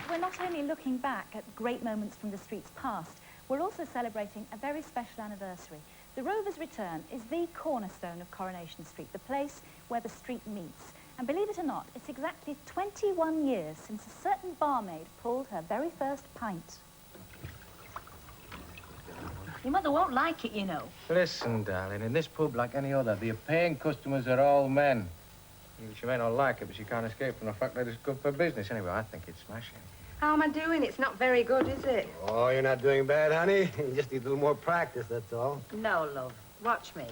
we're not only looking back at great moments from the street's past, we're also celebrating a very special anniversary. The Rovers' return is the cornerstone of Coronation Street, the place where the street meets. And believe it or not, it's exactly 21 years since a certain barmaid pulled her very first pint. Your mother won't like it, you know. Listen, darling, in this pub, like any other, the paying customers are all men. She may not like it, but she can't escape from the fact that it's good for business. Anyway, I think it's smashing. How am I doing? It's not very good, is it? Oh, you're not doing bad, honey. You just need a little more practice, that's all. No, love. Watch me.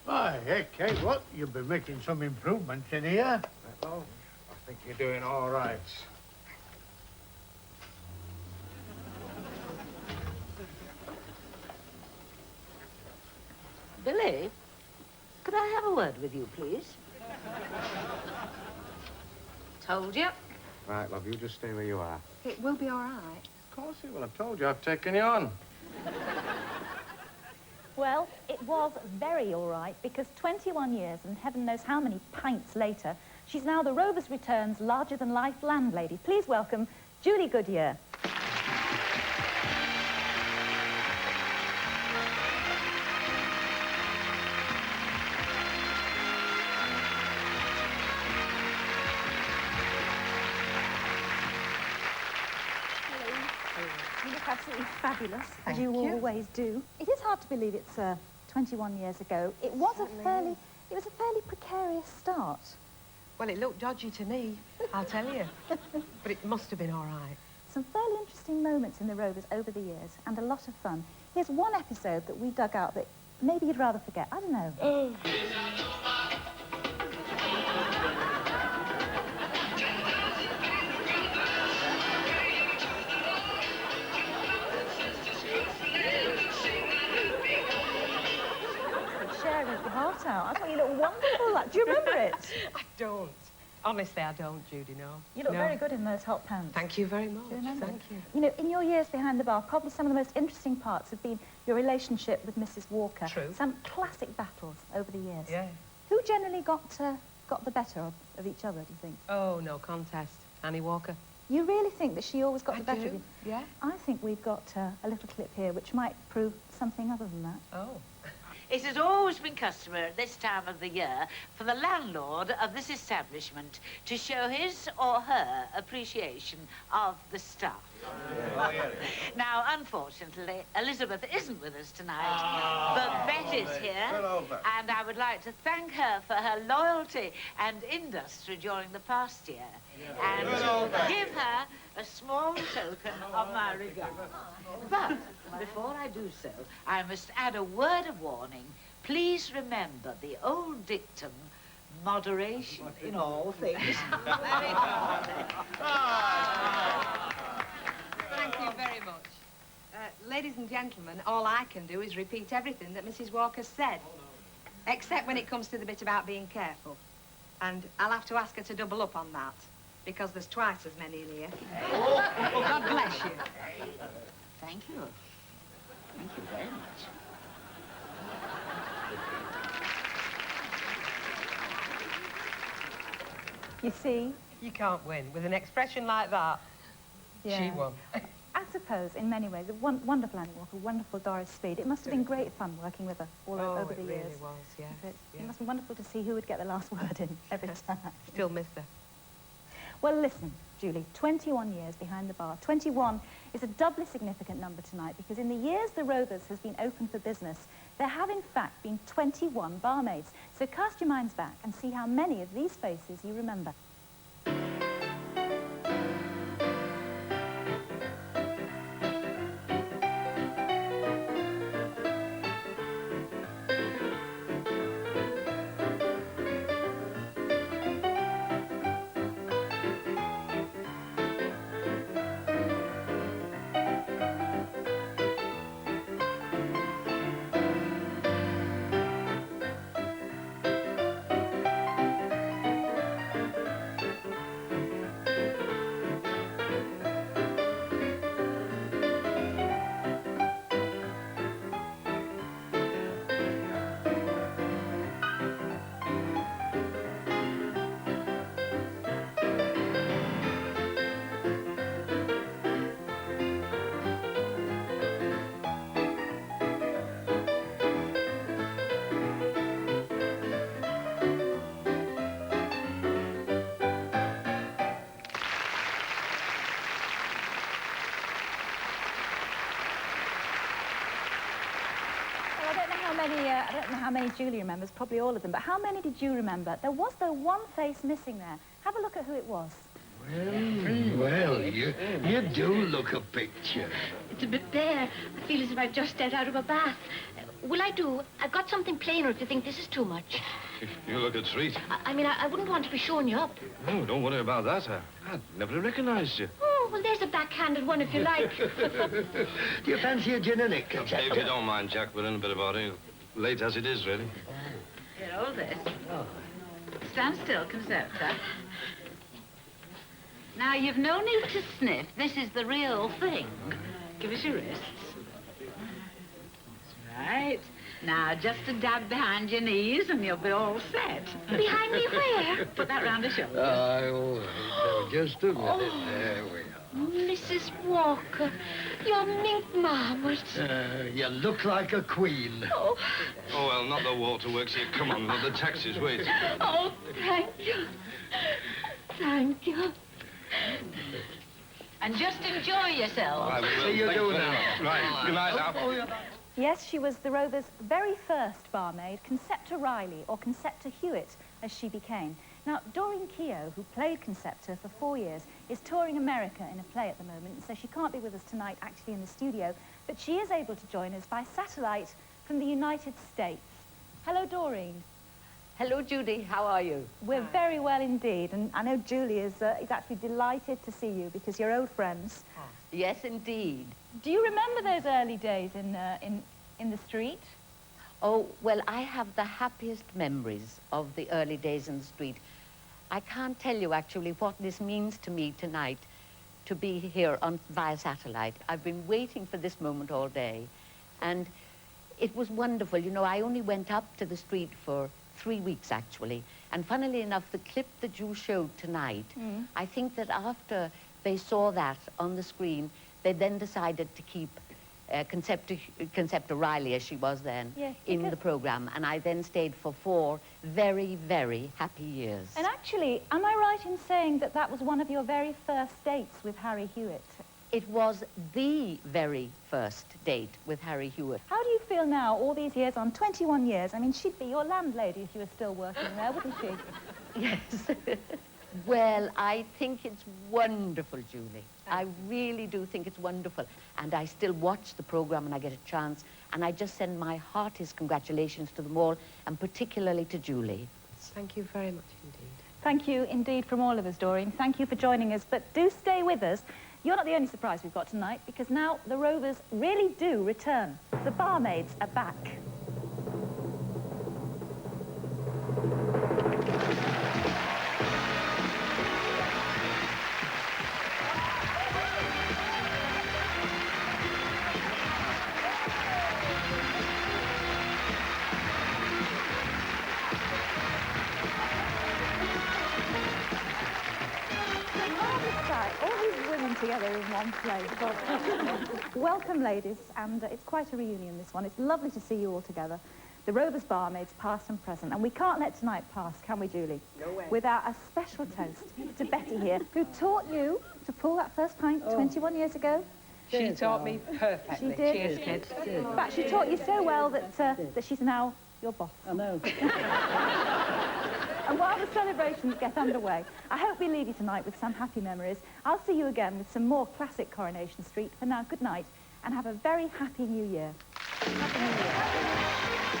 Why, heck, Kate, what? You've been making some improvements in here. Oh, I think you're doing all right. Billy, could I have a word with you, please? Told you. Right, love, you just stay where you are. It will be all right. Of course it will. I've told you I've taken you on. Well, it was very all right, because 21 years and heaven knows how many pints later, she's now the Rovers' Return's larger-than-life landlady. Please welcome Julie Goodyear. You look absolutely fabulous, as you always do. It is hard to believe it's 21 years ago. It was a fairly precarious start. Well, it looked dodgy to me, I'll tell you. But it must have been all right. Some fairly interesting moments in the Rovers over the years, and a lot of fun. Here's one episode that we dug out that maybe you'd rather forget. I don't know. Heart out. I thought you looked wonderful. Do you remember it? I don't. Honestly, I don't, Judy, no. You look very good in those hot pants. Thank you very much. Do you remember? Thank you. You know, in your years behind the bar, probably some of the most interesting parts have been your relationship with Mrs. Walker. True. Some classic battles over the years. Yeah. Who generally got the better of each other, do you think? Oh, no contest. Annie Walker. You really think that she always got the better of you? Yeah. I think we've got a little clip here which might prove something other than that. Oh. It has always been customary at this time of the year for the landlord of this establishment to show his or her appreciation of the staff. Now, unfortunately, Elizabeth isn't with us tonight, but Bet is here, and I would like to thank her for her loyalty and industry during the past year, and give her a small token of my regard. But before I do so, I must add a word of warning. Please remember the old dictum, moderation in all things. Very important. Thank you very much. Ladies and gentlemen, all I can do is repeat everything that Mrs. Walker said. Except when it comes to the bit about being careful. And I'll have to ask her to double up on that, because there's twice as many in here. God bless you. Thank you. Thank you very much. You see? You can't win. With an expression like that, Yeah. she won. I suppose, in many ways, a wonderful Annie Walker, wonderful Doris Speed. It must have been great fun working with her all over the years. It really was, yes. It must be wonderful to see who would get the last word in every time. Still miss her. Well, listen, Julie, 21 years behind the bar. 21 is a doubly significant number tonight, because in the years the Rovers has been open for business, there have in fact been 21 barmaids. So cast your minds back and see how many of these faces you remember. how many Julie remembers, probably all of them, but how many did you remember? There was, though, one face missing there. Have a look at who it was. Well, you do look a picture. It's a bit bare. I feel as if I've just stepped out of a bath. Will I do? I've got something plainer if you think this is too much. You look a treat. I mean, I wouldn't want to be showing you up. Oh, don't worry about that. I'd never recognized you. Oh, well, there's a backhanded one if you like. Do you fancy a gin and nick? If you don't mind, Jack, we're in a bit of a hurry. Late as it is, really. Here, hold this. Stand still, concerta. Now, you've no need to sniff. This is the real thing. Give us your wrists. That's right. Now, just a dab behind your knees and you'll be all set. Behind me where? Put that round the shoulder. All right. Now, just a minute. There we are. Mrs. Walker, your mink marmot. You look like a queen. Oh, Oh, well, not the waterworks here. Come on, the taxi's waiting. oh, thank you. Thank you. And just enjoy yourself. Right, we will. See you Thanks do very now. much. Right, good night now. Yes, she was the Rovers' very first barmaid, Concepta Riley, or Concepta Hewitt, as she became. Now, Doreen Keogh, who played Concepta for 4 years, is touring America in a play at the moment, so she can't be with us tonight actually in the studio, but she is able to join us by satellite from the United States. Hello, Doreen. Hello, Judy. How are you? We're very well indeed, and I know Julie is actually delighted to see you because you're old friends. Yes, indeed. Do you remember those early days in the street? Oh, well, I have the happiest memories of the early days in the street. I can't tell you, actually, what this means to me tonight to be here via satellite. I've been waiting for this moment all day, and it was wonderful. You know, I only went up to the street for 3 weeks, actually, and funnily enough, the clip that you showed tonight, I think that after they saw that on the screen, they then decided to keep Concepta Riley, as she was then, Yes, in because- the programme, and I then stayed for 4 very, very happy years. And actually, am I right in saying that that was one of your very first dates with Harry Hewitt? It was the very first date with Harry Hewitt. How do you feel now, all these years on, 21 years? I mean, she'd be your landlady if you were still working there, wouldn't she? Yes. Well, I think it's wonderful, Julie. I really do think it's wonderful. And I still watch the programme when I get a chance, and I just send my heartiest congratulations to them all, and particularly to Julie. Thank you very much indeed. Thank you indeed from all of us, Doreen. Thank you for joining us, but do stay with us. You're not the only surprise we've got tonight, because now the Rovers really do return. The barmaids are back. All these women together in one place. Welcome, ladies, and it's quite a reunion, this one. It's lovely to see you all together. The Rovers barmaids, past and present. And we can't let tonight pass, can we, Julie? No way. Without a special toast to Betty here, who taught you to pull that first pint 21 yeyears ago. She taught me perfectly. She did. Cheers, kids. In fact, she taught you so well that, that she's now your boss. I know. And while the celebrations get underway, I hope we leave you tonight with some happy memories. I'll see you again with some more classic Coronation Street. For now, good night, and have a very happy New Year. Happy New Year.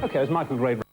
OK, as Michael Grade